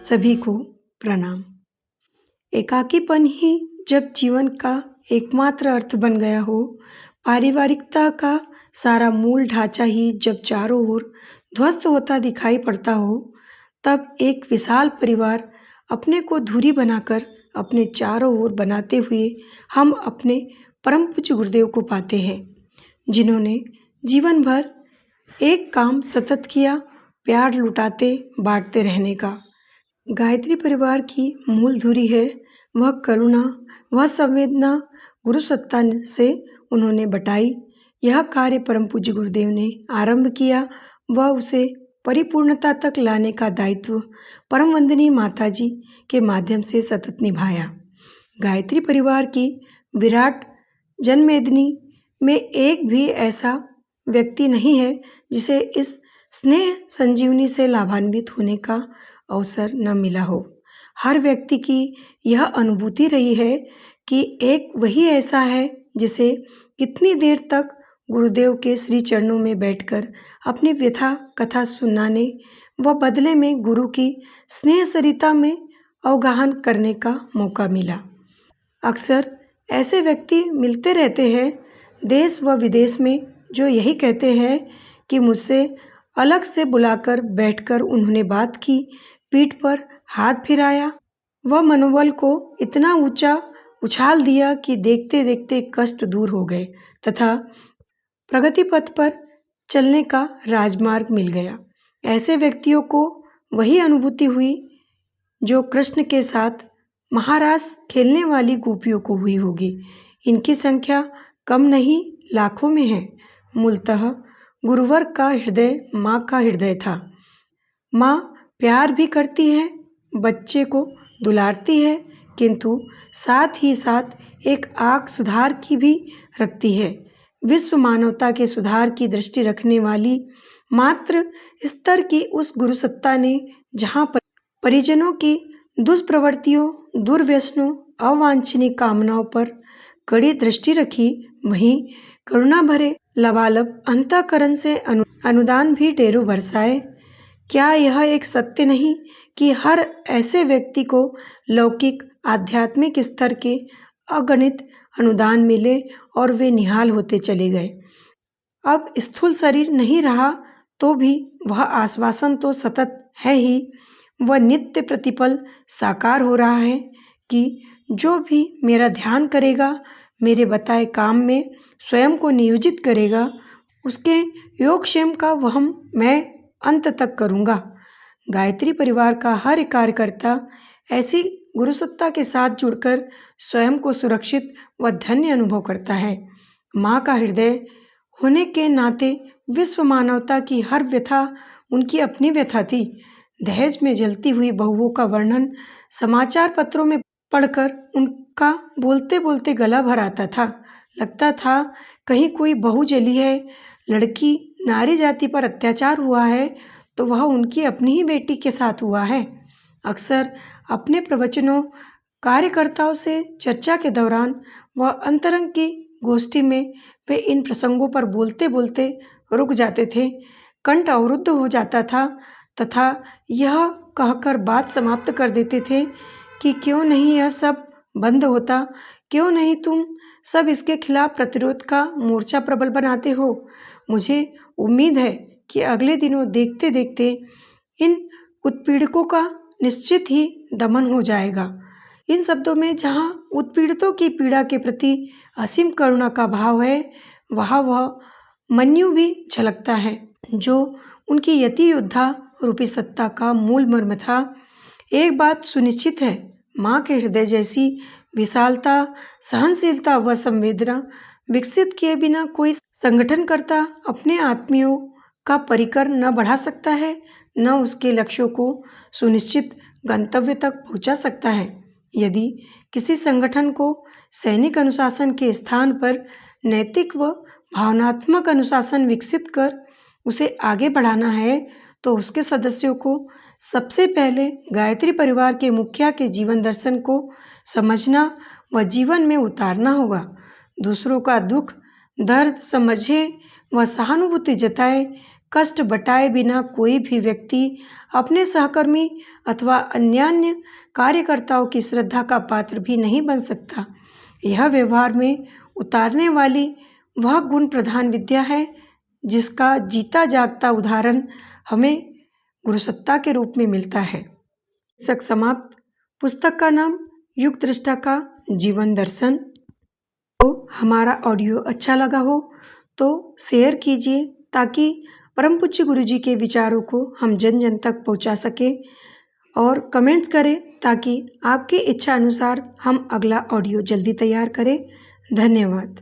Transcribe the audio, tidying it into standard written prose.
सभी को प्रणाम। एकाकीपन ही जब जीवन का एकमात्र अर्थ बन गया हो, पारिवारिकता का सारा मूल ढांचा ही जब चारों ओर ध्वस्त होता दिखाई पड़ता हो, तब एक विशाल परिवार अपने को धुरी बनाकर अपने चारों ओर बनाते हुए हम अपने परम पूज्य गुरुदेव को पाते हैं, जिन्होंने जीवन भर एक काम सतत किया, प्यार लुटाते बांटते रहने का। गायत्री परिवार की मूल धुरी है वह करुणा, वह संवेदना गुरु सत्ता से उन्होंने बटाई। यह कार्य परम पूज्य गुरुदेव ने आरंभ किया, वह उसे परिपूर्णता तक लाने का दायित्व परम वंदनीय माताजी के माध्यम से सतत निभाया। गायत्री परिवार की विराट जन्ममेदिनी में एक भी ऐसा व्यक्ति नहीं है जिसे इस स्नेह संजीवनी से लाभान्वित होने का अवसर न मिला हो। हर व्यक्ति की यह अनुभूति रही है कि एक वही ऐसा है जिसे कितनी देर तक गुरुदेव के श्री चरणों में बैठकर अपनी व्यथा कथा सुनाने व बदले में गुरु की स्नेह सरिता में अवगाहन करने का मौका मिला। अक्सर ऐसे व्यक्ति मिलते रहते हैं देश व विदेश में, जो यही कहते हैं कि मुझसे अलग से बुलाकर बैठकर उन्होंने बात की, पीठ पर हाथ फिराया व मनोबल को इतना ऊंचा उछाल दिया कि देखते देखते कष्ट दूर हो गए तथा प्रगति पथ पर चलने का राजमार्ग मिल गया। ऐसे व्यक्तियों को वही अनुभूति हुई जो कृष्ण के साथ महारास खेलने वाली गोपियों को हुई होगी। इनकी संख्या कम नहीं, लाखों में है। मूलतः गुरुवर का हृदय माँ का हृदय था। माँ प्यार भी करती है, बच्चे को दुलारती है, किंतु साथ ही साथ एक आँख सुधार की भी रखती है। विश्व मानवता के सुधार की दृष्टि रखने वाली मात्र स्तर की उस गुरु सत्ता ने जहाँ परिजनों की दुष्प्रवृत्तियों, दुर्व्यसनों, अवांछनीय कामनाओं पर कड़ी दृष्टि रखी, वहीं करुणा भरे लबालब अंतःकरण से अनुदान भी ढेरों बरसाए। क्या यह एक सत्य नहीं कि हर ऐसे व्यक्ति को लौकिक आध्यात्मिक स्तर के अगणित अनुदान मिले और वे निहाल होते चले गए। अब स्थूल शरीर नहीं रहा तो भी वह आश्वासन तो सतत है ही, वह नित्य प्रतिपल साकार हो रहा है कि जो भी मेरा ध्यान करेगा, मेरे बताए काम में स्वयं को नियोजित करेगा, उसके योगक्षेम का वहन मैं अंत तक करूँगा। गायत्री परिवार का हर कार्यकर्ता ऐसी गुरुसत्ता के साथ जुड़कर स्वयं को सुरक्षित व धन्य अनुभव करता है। माँ का हृदय होने के नाते विश्व मानवता की हर व्यथा उनकी अपनी व्यथा थी। दहेज में जलती हुई बहुओं का वर्णन समाचार पत्रों में पढ़कर उनका बोलते बोलते गला भर आता था। लगता था कहीं कोई बहू जली है, लड़की नारी जाति पर अत्याचार हुआ है तो वह उनकी अपनी ही बेटी के साथ हुआ है। अक्सर अपने प्रवचनों, कार्यकर्ताओं से चर्चा के दौरान वह अंतरंग की गोष्ठी में वे इन प्रसंगों पर बोलते बोलते रुक जाते थे, कंठ अवरुद्ध हो जाता था तथा यह कहकर बात समाप्त कर देते थे कि क्यों नहीं यह सब बंद होता, क्यों नहीं तुम सब इसके खिलाफ प्रतिरोध का मोर्चा प्रबल बनाते हो। मुझे उम्मीद है कि अगले दिनों देखते देखते इन उत्पीड़कों का निश्चित ही दमन हो जाएगा। इन शब्दों में जहाँ उत्पीड़ितों की पीड़ा के प्रति असीम करुणा का भाव है, वहाँ वह मन्यु भी झलकता है जो उनकी यति योद्धा रूपी सत्ता का मूल मर्म था। एक बात सुनिश्चित है, माँ के हृदय जैसी विशालता, सहनशीलता व संवेदना विकसित किए बिना कोई संगठनकर्ता अपने आत्मियों का परिकर न बढ़ा सकता है, न उसके लक्ष्यों को सुनिश्चित गंतव्य तक पहुंचा सकता है। यदि किसी संगठन को सैनिक अनुशासन के स्थान पर नैतिक व भावनात्मक अनुशासन विकसित कर उसे आगे बढ़ाना है, तो उसके सदस्यों को सबसे पहले गायत्री परिवार के मुखिया के जीवन दर्शन को समझना व जीवन में उतारना होगा। दूसरों का दुख दर्द समझे व सहानुभूति जताए, कष्ट बटाए बिना कोई भी व्यक्ति अपने सहकर्मी अथवा अन्यान्य कार्यकर्ताओं की श्रद्धा का पात्र भी नहीं बन सकता। यह व्यवहार में उतारने वाली वह गुण प्रधान विद्या है जिसका जीता जागता उदाहरण हमें गुरुसत्ता के रूप में मिलता है। पुस्तक समाप्त। पुस्तक का नाम युग दृष्टा का जीवन दर्शन। तो हमारा ऑडियो अच्छा लगा हो तो शेयर कीजिए ताकि परम पूज्य गुरु जी के विचारों को हम जन जन तक पहुंचा सकें, और कमेंट्स करें ताकि आपकी इच्छा अनुसार हम अगला ऑडियो जल्दी तैयार करें। धन्यवाद।